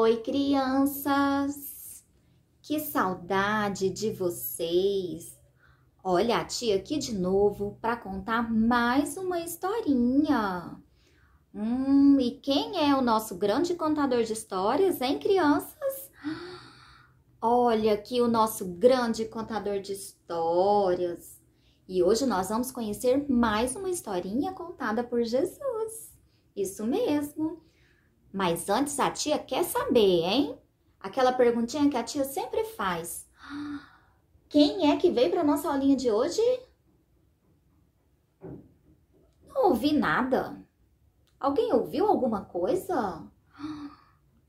Oi, crianças! Que saudade de vocês! Olha, a tia aqui de novo para contar mais uma historinha. E quem é o nosso grande contador de histórias, hein, crianças? Olha aqui o nosso grande contador de histórias. E hoje nós vamos conhecer mais uma historinha contada por Jesus. Isso mesmo. Mas antes a tia quer saber, hein? Aquela perguntinha que a tia sempre faz. Quem é que veio para nossa aulinha de hoje? Não ouvi nada. Alguém ouviu alguma coisa?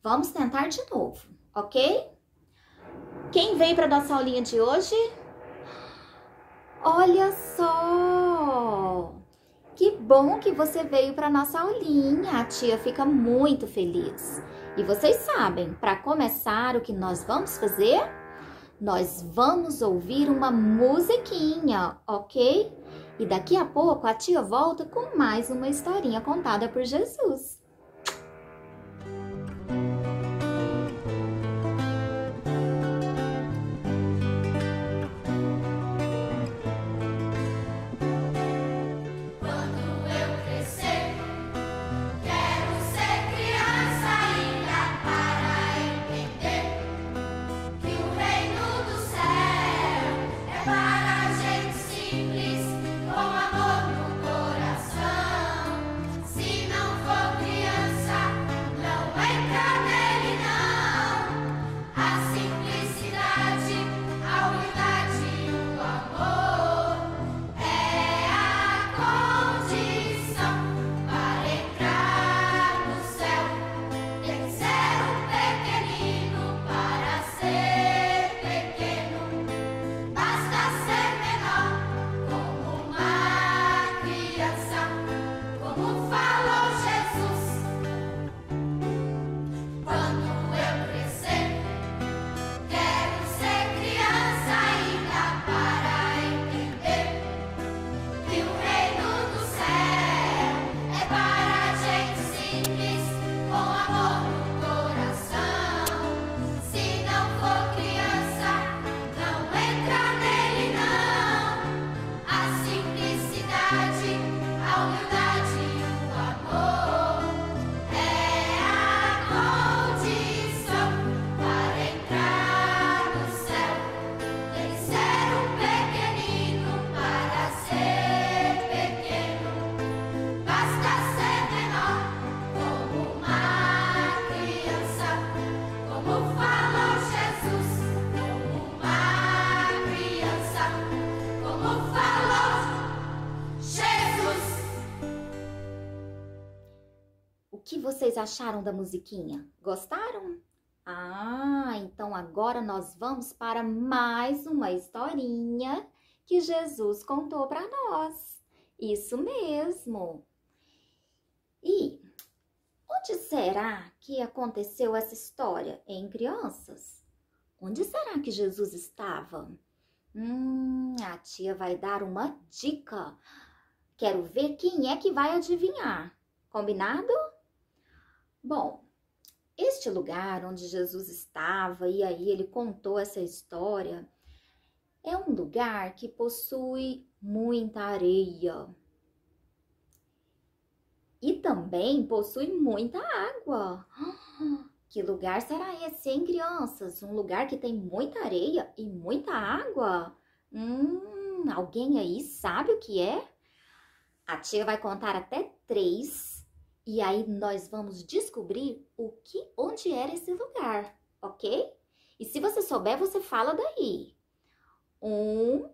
Vamos tentar de novo, ok? Quem veio para nossa aulinha de hoje? Olha só! Que bom que você veio para nossa aulinha. A tia fica muito feliz. E vocês sabem, para começar, o que nós vamos fazer? Nós vamos ouvir uma musiquinha, ok? E daqui a pouco a tia volta com mais uma historinha contada por Jesus. O que vocês acharam da musiquinha? Gostaram? Então agora nós vamos para mais uma historinha que Jesus contou para nós. Isso mesmo. E onde será que aconteceu essa história, hein, crianças? Onde será que Jesus estava? A tia vai dar uma dica. Quero ver quem é que vai adivinhar. Combinado? Bom, este lugar onde Jesus estava e aí ele contou essa história é um lugar que possui muita areia e também possui muita água. Que lugar será esse, hein, crianças? Um lugar que tem muita areia e muita água? Alguém aí sabe o que é? A tia vai contar até 3. E aí nós vamos descobrir onde era esse lugar, ok? E se você souber, você fala daí. 1,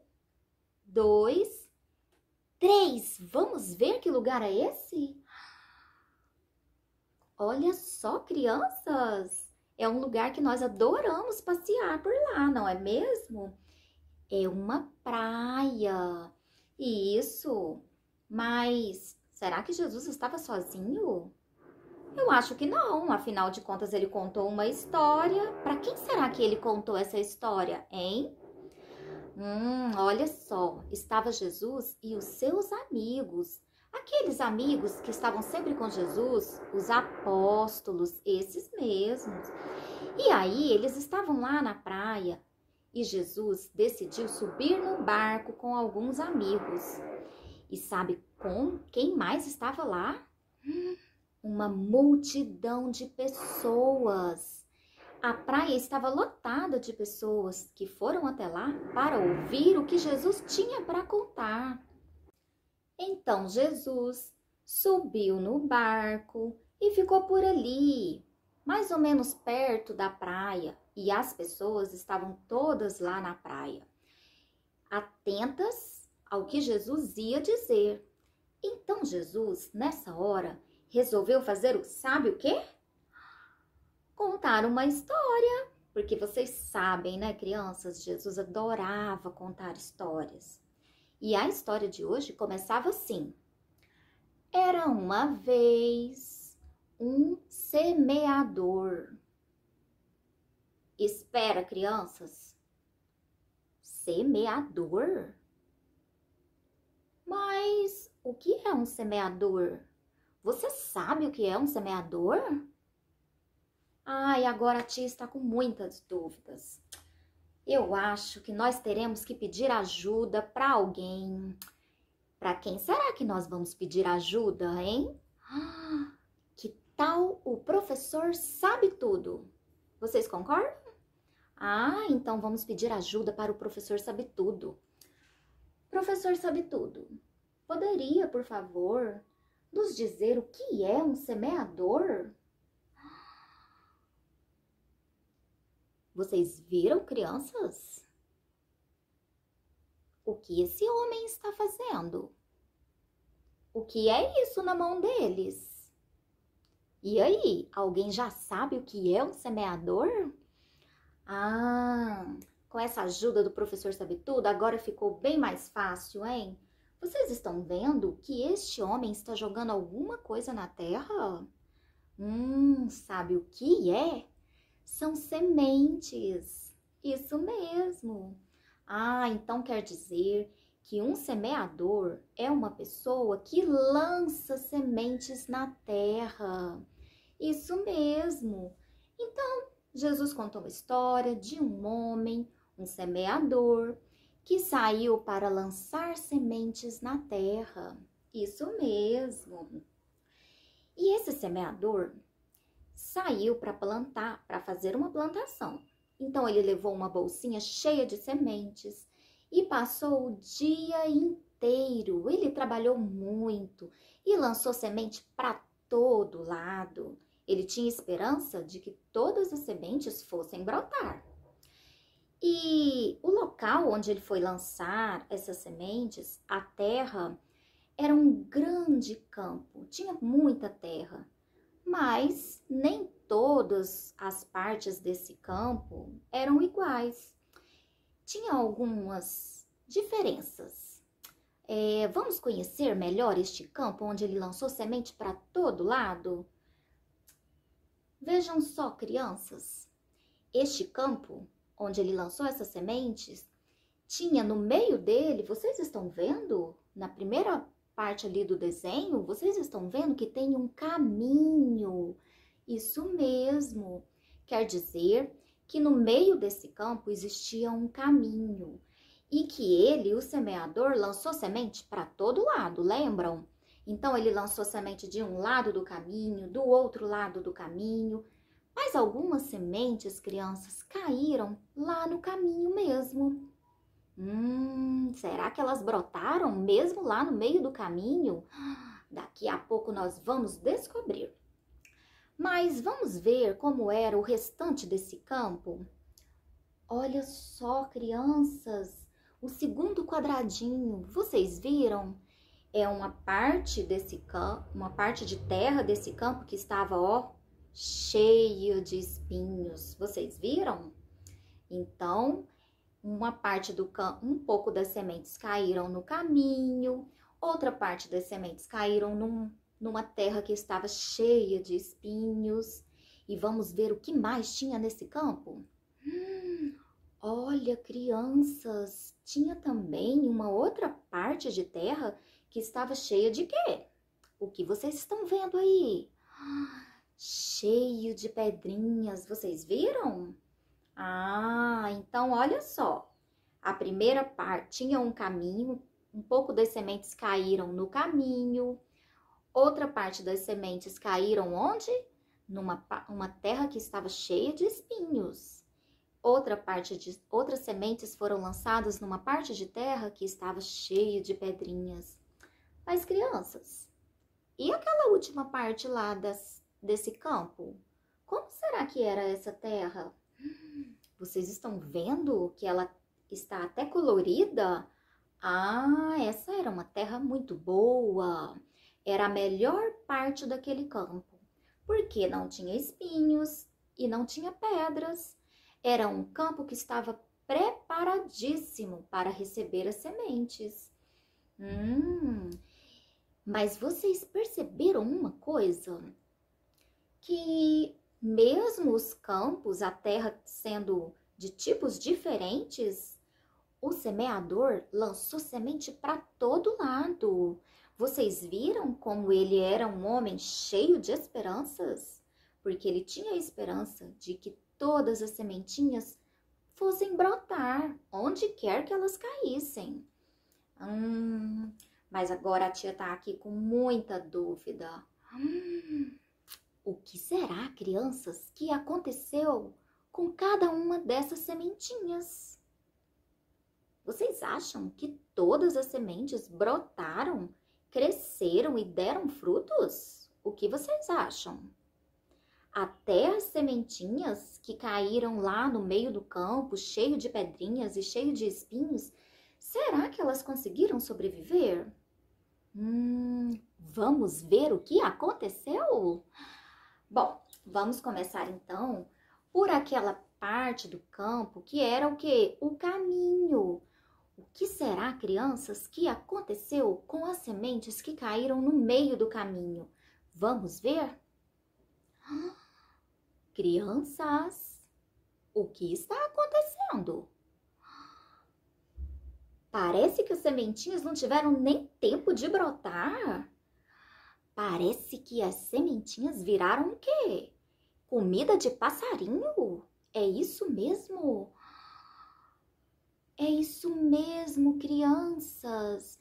2, 3. Vamos ver que lugar é esse? Olha só, crianças. É um lugar que nós adoramos passear por lá, não é mesmo? É uma praia. Isso. Mas será que Jesus estava sozinho? Eu acho que não, afinal de contas ele contou uma história. Para quem será que ele contou essa história, hein? Olha só, estava Jesus e os seus amigos. Aqueles amigos que estavam sempre com Jesus, os apóstolos, esses mesmos. E aí eles estavam lá na praia e Jesus decidiu subir no barco com alguns amigos. E sabe com quem mais estava lá? Uma multidão de pessoas. A praia estava lotada de pessoas que foram até lá para ouvir o que Jesus tinha para contar. Então Jesus subiu no barco e ficou por ali, mais ou menos perto da praia, e as pessoas estavam todas lá na praia, atentas ao que Jesus ia dizer. Então Jesus, nessa hora, resolveu fazer sabe o quê? Contar uma história, porque vocês sabem, né, crianças, Jesus adorava contar histórias. E a história de hoje começava assim. Era uma vez um semeador. Espera, crianças. Semeador? Mas o que é um semeador? Você sabe o que é um semeador? Ai, agora a tia está com muitas dúvidas. Eu acho que nós teremos que pedir ajuda para alguém. Para quem será que nós vamos pedir ajuda, hein? Que tal o professor sabe tudo? Vocês concordam? Então vamos pedir ajuda para o professor sabe tudo. Professor sabe tudo, poderia, por favor, nos dizer o que é um semeador? Vocês viram, crianças? O que esse homem está fazendo? O que é isso na mão deles? E aí, alguém já sabe o que é um semeador? Com essa ajuda do professor Sabe Tudo, agora ficou bem mais fácil, hein? Vocês estão vendo que este homem está jogando alguma coisa na terra? Sabe o que é? São sementes. Isso mesmo. Então quer dizer que um semeador é uma pessoa que lança sementes na terra. Isso mesmo. Então, Jesus contou uma história de um homem, um semeador, que saiu para lançar sementes na terra. Isso mesmo. E esse semeador saiu para plantar, para fazer uma plantação. Então ele levou uma bolsinha cheia de sementes e passou o dia inteiro. Ele trabalhou muito e lançou semente para todo lado. Ele tinha esperança de que todas as sementes fossem brotar. E o local onde ele foi lançar essas sementes, a terra, era um grande campo, tinha muita terra. Mas nem todas as partes desse campo eram iguais. Tinha algumas diferenças. Vamos conhecer melhor este campo onde ele lançou semente para todo lado? Vejam só, crianças. Este campo onde ele lançou essas sementes tinha no meio dele, vocês estão vendo? Na primeira parte ali do desenho, vocês estão vendo que tem um caminho. Isso mesmo. Quer dizer que no meio desse campo existia um caminho e que ele, o semeador, lançou semente para todo lado, lembram? Então ele lançou semente de um lado do caminho, do outro lado do caminho, mas algumas sementes, crianças, caíram lá no caminho mesmo. Será que elas brotaram mesmo lá no meio do caminho? Daqui a pouco nós vamos descobrir. Mas vamos ver como era o restante desse campo? Olha só, crianças, o segundo quadradinho, vocês viram? É uma parte desse campo, uma parte de terra desse campo que estava, cheia de espinhos. Vocês viram? Então, uma parte do campo, um pouco das sementes caíram no caminho, outra parte das sementes caíram numa terra que estava cheia de espinhos. E vamos ver o que mais tinha nesse campo? Olha, crianças, tinha também uma outra parte de terra que estava cheia de quê? O que vocês estão vendo aí? Cheio de pedrinhas, vocês viram? Ah, então olha só. A primeira parte tinha um caminho, um pouco das sementes caíram no caminho, outra parte das sementes caíram onde? Uma terra que estava cheia de espinhos. Outras sementes foram lançadas numa parte de terra que estava cheia de pedrinhas. Mas crianças, e aquela última parte lá desse campo? Como será que era essa terra? Vocês estão vendo que ela está até colorida? Ah, essa era uma terra muito boa. Era a melhor parte daquele campo, porque não tinha espinhos e não tinha pedras. Era um campo que estava preparadíssimo para receber as sementes. Mas vocês perceberam uma coisa? Que mesmo os campos, a terra sendo de tipos diferentes, o semeador lançou semente para todo lado. Vocês viram como ele era um homem cheio de esperanças? Porque ele tinha a esperança de que todas as sementinhas fossem brotar, onde quer que elas caíssem. Mas agora a tia tá aqui com muita dúvida. O que será, crianças, que aconteceu com cada uma dessas sementinhas? Vocês acham que todas as sementes brotaram, cresceram e deram frutos? O que vocês acham? Até as sementinhas que caíram lá no meio do campo, cheio de pedrinhas e cheio de espinhos, será que elas conseguiram sobreviver? Vamos ver o que aconteceu? Bom, vamos começar então por aquela parte do campo que era o quê? O caminho. O que será, crianças, que aconteceu com as sementes que caíram no meio do caminho? Vamos ver? Crianças, o que está acontecendo? Parece que as sementinhas não tiveram nem tempo de brotar. Parece que as sementinhas viraram o quê? Comida de passarinho? É isso mesmo? É isso mesmo, crianças.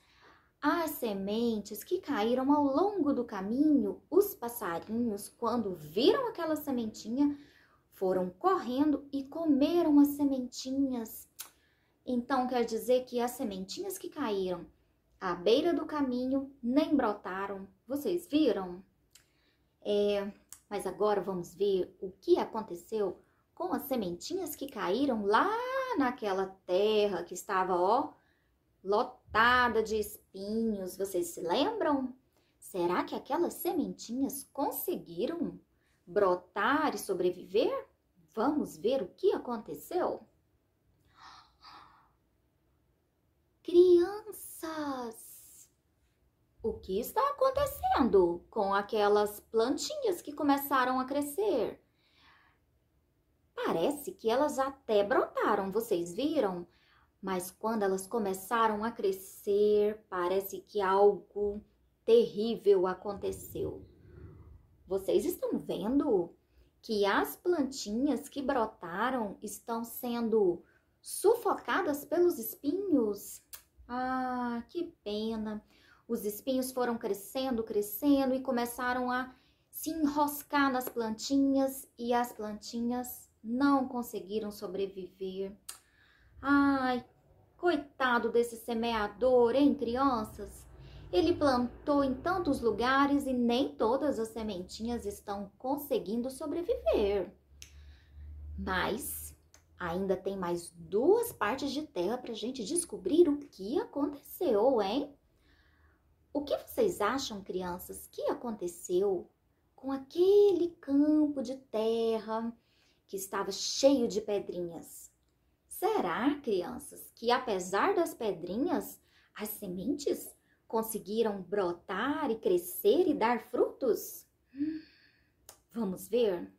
As sementes que caíram ao longo do caminho, os passarinhos, quando viram aquela sementinha, foram correndo e comeram as sementinhas. Então quer dizer que as sementinhas que caíram à beira do caminho nem brotaram. Vocês viram? Mas agora vamos ver o que aconteceu com as sementinhas que caíram lá naquela terra que estava, ó, lotada de espinhos. Vocês se lembram? Será que aquelas sementinhas conseguiram brotar e sobreviver? Vamos ver o que aconteceu? Crianças, o que está acontecendo com aquelas plantinhas que começaram a crescer? Parece que elas até brotaram, vocês viram? Mas quando elas começaram a crescer, parece que algo terrível aconteceu. Vocês estão vendo que as plantinhas que brotaram estão sendo sufocadas pelos espinhos? Ah, que pena! Os espinhos foram crescendo, crescendo e começaram a se enroscar nas plantinhas e as plantinhas não conseguiram sobreviver. Ai, coitado desse semeador, hein, crianças? Ele plantou em tantos lugares e nem todas as sementinhas estão conseguindo sobreviver. Mas ainda tem mais 2 partes de terra para a gente descobrir o que aconteceu, hein? O que vocês acham, crianças, que aconteceu com aquele campo de terra que estava cheio de pedrinhas? Será, crianças, que apesar das pedrinhas, as sementes conseguiram brotar e crescer e dar frutos? Vamos ver?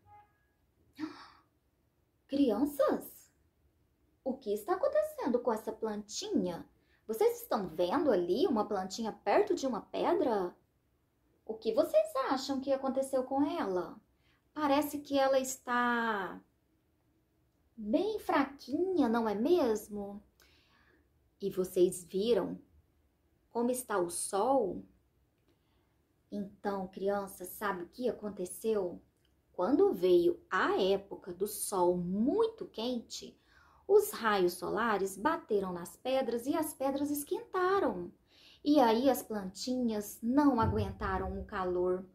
Crianças, O que está acontecendo com essa plantinha? Vocês estão vendo ali uma plantinha perto de uma pedra? O que vocês acham que aconteceu com ela? Parece que ela está bem fraquinha, não é mesmo? E vocês viram como está o sol? Então, crianças, sabe o que aconteceu? Quando veio a época do sol muito quente, os raios solares bateram nas pedras e as pedras esquentaram. E aí as plantinhas não aguentaram o calor.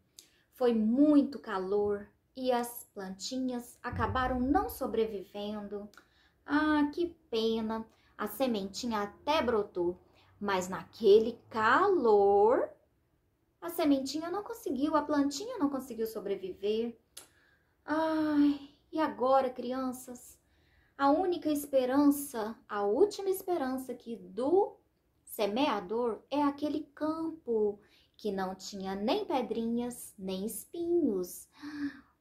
Foi muito calor e as plantinhas acabaram não sobrevivendo. Ah, que pena! A sementinha até brotou, mas naquele calor, a sementinha não conseguiu, a plantinha não conseguiu sobreviver. Ai, e agora, crianças? A única esperança, a última esperança aqui do semeador é aquele campo que não tinha nem pedrinhas, nem espinhos.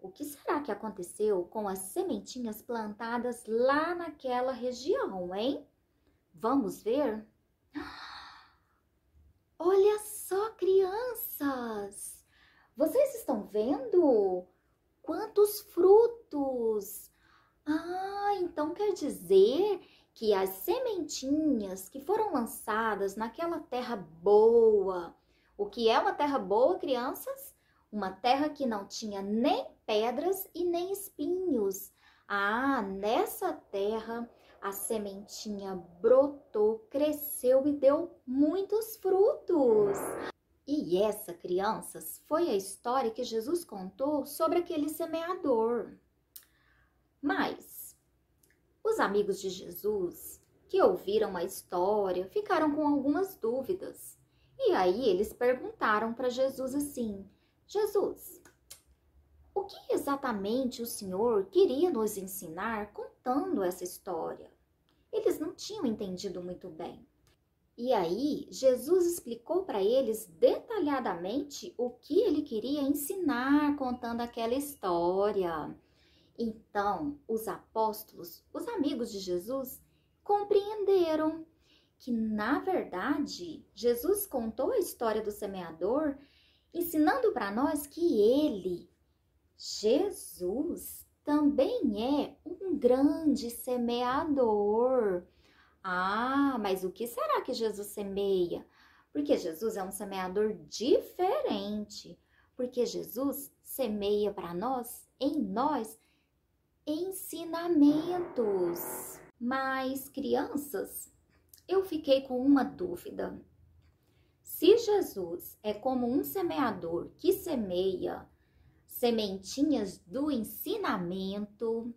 O que será que aconteceu com as sementinhas plantadas lá naquela região, hein? Vamos ver? Olha só, crianças! Vocês estão vendo? Quantos frutos! Ah, então quer dizer que as sementinhas que foram lançadas naquela terra boa. O que é uma terra boa, crianças? Uma terra que não tinha nem pedras e nem espinhos. Ah, nessa terra a sementinha brotou, cresceu e deu muitos frutos. E essa, crianças, foi a história que Jesus contou sobre aquele semeador. Mas os amigos de Jesus, que ouviram a história, ficaram com algumas dúvidas. E aí eles perguntaram para Jesus assim: Jesus, o que exatamente o Senhor queria nos ensinar contando essa história? Eles não tinham entendido muito bem. E aí, Jesus explicou para eles detalhadamente o que ele queria ensinar contando aquela história. Então, os apóstolos, os amigos de Jesus, compreenderam que, na verdade, Jesus contou a história do semeador, ensinando para nós que ele, Jesus, também é um grande semeador. Ah, mas o que será que Jesus semeia? Porque Jesus é um semeador diferente. Porque Jesus semeia para nós, em nós, ensinamentos. Mas, crianças, eu fiquei com uma dúvida. Se Jesus é como um semeador que semeia sementinhas do ensinamento,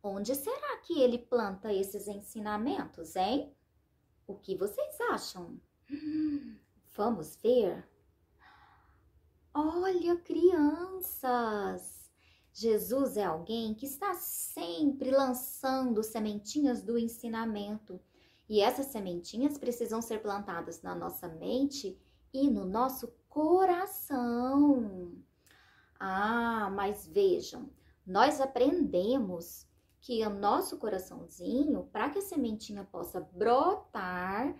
onde será que ele planta esses ensinamentos, hein? O que vocês acham? Vamos ver? Olha, crianças! Jesus é alguém que está sempre lançando sementinhas do ensinamento. E essas sementinhas precisam ser plantadas na nossa mente e no nosso coração. Ah, mas vejam, nós aprendemos que o nosso coraçãozinho, para que a sementinha possa brotar,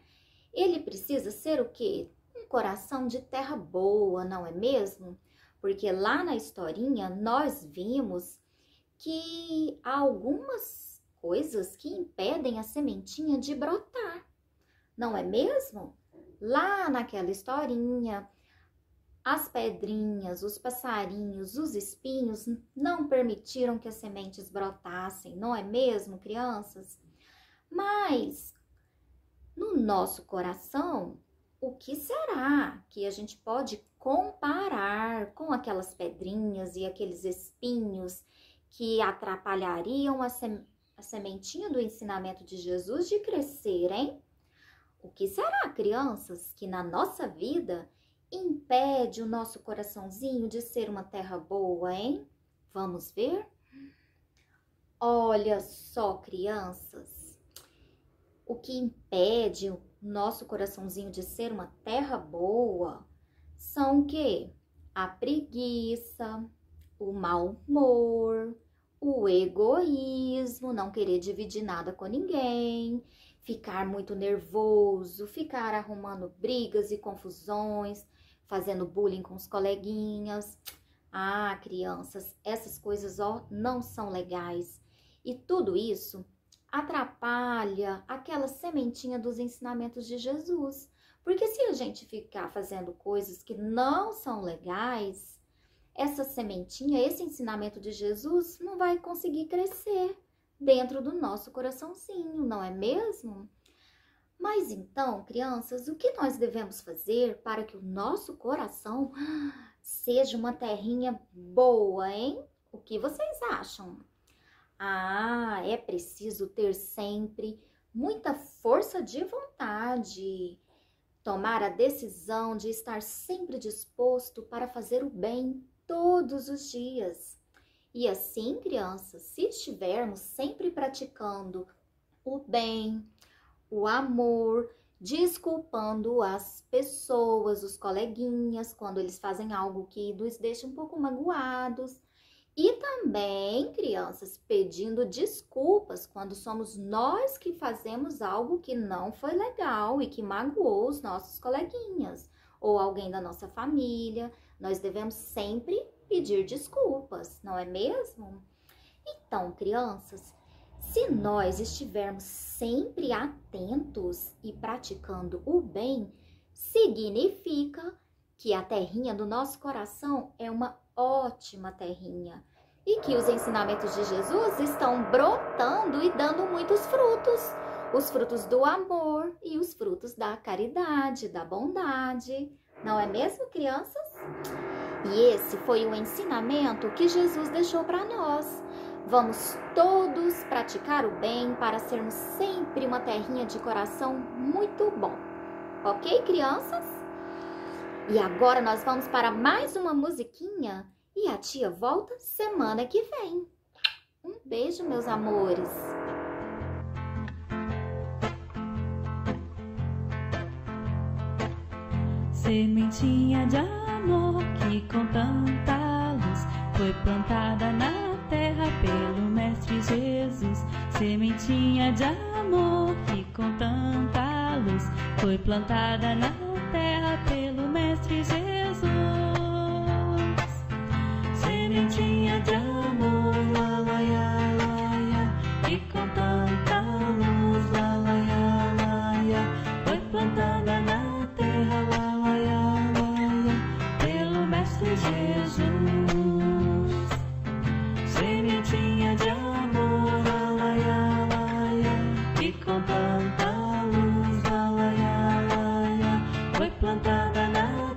ele precisa ser o quê? Um coração de terra boa, não é mesmo? Porque lá na historinha nós vimos que há algumas coisas que impedem a sementinha de brotar, não é mesmo? Lá naquela historinha, as pedrinhas, os passarinhos, os espinhos não permitiram que as sementes brotassem, não é mesmo, crianças? Mas no nosso coração, o que será que a gente pode comparar com aquelas pedrinhas e aqueles espinhos que atrapalhariam a sementinha do ensinamento de Jesus de crescer, hein? O que será, crianças, que na nossa vida impede o nosso coraçãozinho de ser uma terra boa, hein? Vamos ver? Olha só, crianças, o que impede o nosso coraçãozinho de ser uma terra boa são o quê? A preguiça, o mau humor, o egoísmo, não querer dividir nada com ninguém, ficar muito nervoso, ficar arrumando brigas e confusões, fazendo bullying com os coleguinhas. Ah, crianças, essas coisas, ó, não são legais. E tudo isso atrapalha aquela sementinha dos ensinamentos de Jesus. Porque se a gente ficar fazendo coisas que não são legais, essa sementinha, esse ensinamento de Jesus não vai conseguir crescer dentro do nosso coraçãozinho, não é mesmo? Mas então, crianças, o que nós devemos fazer para que o nosso coração seja uma terrinha boa, hein? O que vocês acham? Ah, é preciso ter sempre muita força de vontade, tomar a decisão de estar sempre disposto para fazer o bem todos os dias. E assim, crianças, se estivermos sempre praticando o bem, o amor, desculpando as pessoas, os coleguinhas, quando eles fazem algo que nos deixa um pouco magoados. E também, crianças, pedindo desculpas quando somos nós que fazemos algo que não foi legal e que magoou os nossos coleguinhas ou alguém da nossa família. Nós devemos sempre pedir desculpas, não é mesmo? Então, crianças, se nós estivermos sempre atentos e praticando o bem, significa que a terrinha do nosso coração é uma ótima terrinha e que os ensinamentos de Jesus estão brotando e dando muitos frutos. Os frutos do amor e os frutos da caridade, da bondade. Não é mesmo, crianças? E esse foi o ensinamento que Jesus deixou para nós. Vamos todos praticar o bem para sermos sempre uma terrinha de coração muito bom. Ok, crianças? E agora nós vamos para mais uma musiquinha e a tia volta semana que vem. Um beijo, meus amores! Sementinha de amor que com tanta luz foi plantada na terra pelo Mestre Jesus. Sementinha de amor que com tanta luz foi plantada na terra pelo Mestre Jesus. Sementinha de amor, lá, lá, ia, lá, ia, que com tanta luz, lá, lá, ia, lá, ia, foi plantada na terra, lá, lá, ia, lá, ia, pelo Mestre Jesus. Sementinha de amor, lá, lá, ia, lá, ia, que com tanta luz, lá, lá, ia, lá, ia, foi plantada na